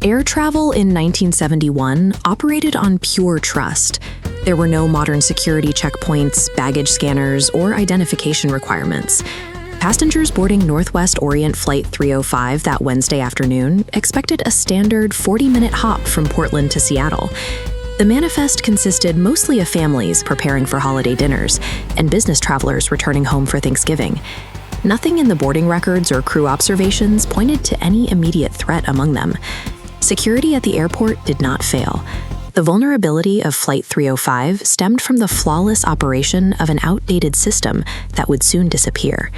Air travel in 1971 operated on pure trust. There were no modern security checkpoints, baggage scanners, or identification requirements. Passengers boarding Northwest Orient Flight 305 that Wednesday afternoon expected a standard 40-minute hop from Portland to Seattle. The manifest consisted mostly of families preparing for holiday dinners and business travelers returning home for Thanksgiving. Nothing in the boarding records or crew observations pointed to any immediate threat among them. Security at the airport did not fail. The vulnerability of Flight 305 stemmed from the flawless operation of an outdated system that would soon disappear.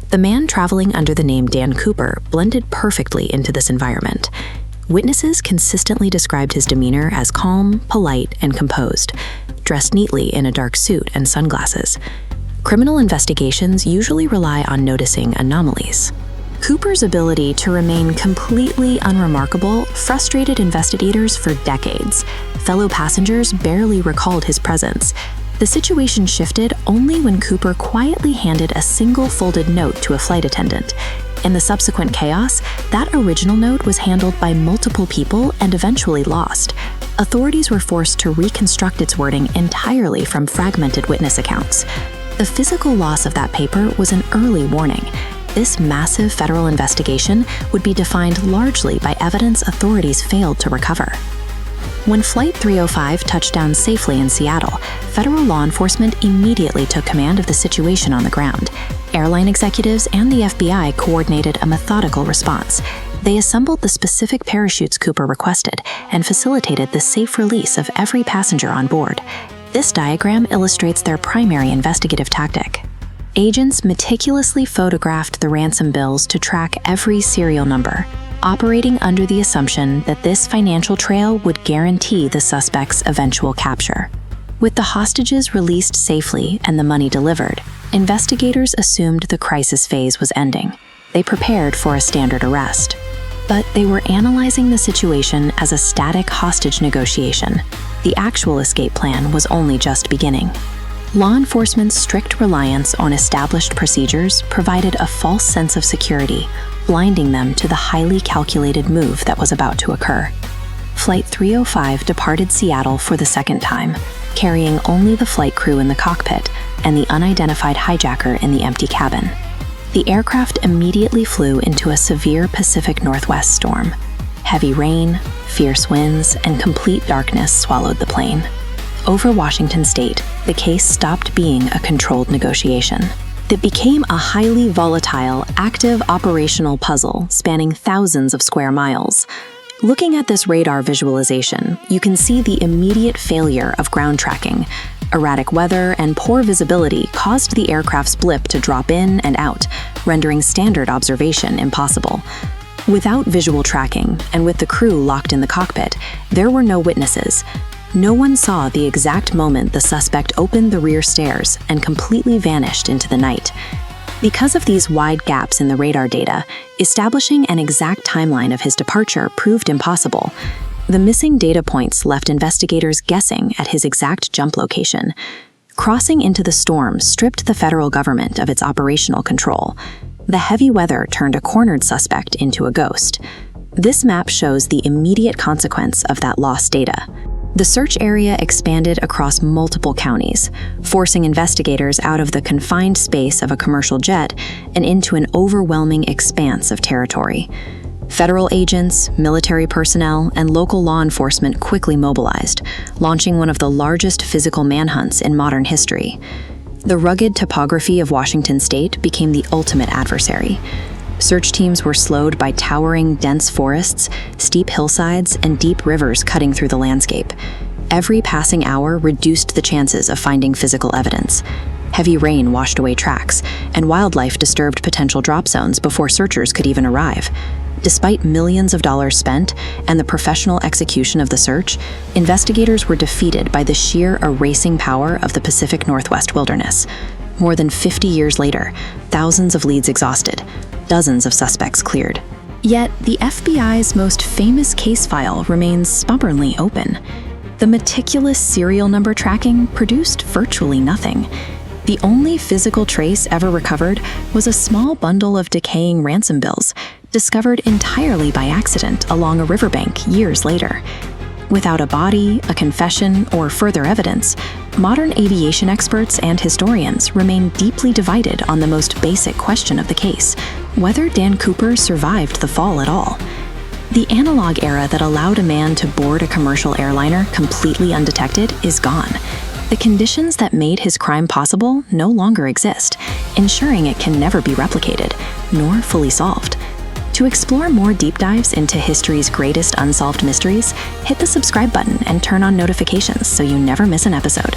The man traveling under the name Dan Cooper blended perfectly into this environment. Witnesses consistently described his demeanor as calm, polite, and composed, dressed neatly in a dark suit and sunglasses. Criminal investigations usually rely on noticing anomalies. Cooper's ability to remain completely unremarkable frustrated investigators for decades. Fellow passengers barely recalled his presence. The situation shifted only when Cooper quietly handed a single folded note to a flight attendant. In the subsequent chaos, that original note was handled by multiple people and eventually lost. Authorities were forced to reconstruct its wording entirely from fragmented witness accounts. The physical loss of that paper was an early warning. This massive federal investigation would be defined largely by evidence authorities failed to recover. When Flight 305 touched down safely in Seattle, federal law enforcement immediately took command of the situation on the ground. Airline executives and the FBI coordinated a methodical response. They assembled the specific parachutes Cooper requested and facilitated the safe release of every passenger on board. This diagram illustrates their primary investigative tactic. Agents meticulously photographed the ransom bills to track every serial number, operating under the assumption that this financial trail would guarantee the suspect's eventual capture. With the hostages released safely and the money delivered, investigators assumed the crisis phase was ending. They prepared for a standard arrest. But they were analyzing the situation as a static hostage negotiation. The actual escape plan was only just beginning. Law enforcement's strict reliance on established procedures provided a false sense of security, blinding them to the highly calculated move that was about to occur. Flight 305 departed Seattle for the second time, carrying only the flight crew in the cockpit and the unidentified hijacker in the empty cabin. The aircraft immediately flew into a severe Pacific Northwest storm. Heavy rain, fierce winds, and complete darkness swallowed the plane. Over Washington state, the case stopped being a controlled negotiation. It became a highly volatile, active operational puzzle spanning thousands of square miles. Looking at this radar visualization, you can see the immediate failure of ground tracking. Erratic weather and poor visibility caused the aircraft's blip to drop in and out, rendering standard observation impossible. Without visual tracking, and with the crew locked in the cockpit, there were no witnesses. No one saw the exact moment the suspect opened the rear stairs and completely vanished into the night. Because of these wide gaps in the radar data, establishing an exact timeline of his departure proved impossible. The missing data points left investigators guessing at his exact jump location. Crossing into the storm stripped the federal government of its operational control. The heavy weather turned a cornered suspect into a ghost. This map shows the immediate consequence of that lost data. The search area expanded across multiple counties, forcing investigators out of the confined space of a commercial jet and into an overwhelming expanse of territory. Federal agents, military personnel, and local law enforcement quickly mobilized, launching one of the largest physical manhunts in modern history. The rugged topography of Washington state became the ultimate adversary. Search teams were slowed by towering, dense forests, steep hillsides, and deep rivers cutting through the landscape. Every passing hour reduced the chances of finding physical evidence. Heavy rain washed away tracks, and wildlife disturbed potential drop zones before searchers could even arrive. Despite millions of dollars spent and the professional execution of the search, investigators were defeated by the sheer erasing power of the Pacific Northwest wilderness. More than 50 years later, thousands of leads exhausted, dozens of suspects cleared. Yet, the FBI's most famous case file remains stubbornly open. The meticulous serial number tracking produced virtually nothing. The only physical trace ever recovered was a small bundle of decaying ransom bills, discovered entirely by accident along a riverbank years later. Without a body, a confession, or further evidence, modern aviation experts and historians remain deeply divided on the most basic question of the case: whether Dan Cooper survived the fall at all. The analog era that allowed a man to board a commercial airliner completely undetected is gone. The conditions that made his crime possible no longer exist, ensuring it can never be replicated, nor fully solved. To explore more deep dives into history's greatest unsolved mysteries, hit the subscribe button and turn on notifications so you never miss an episode.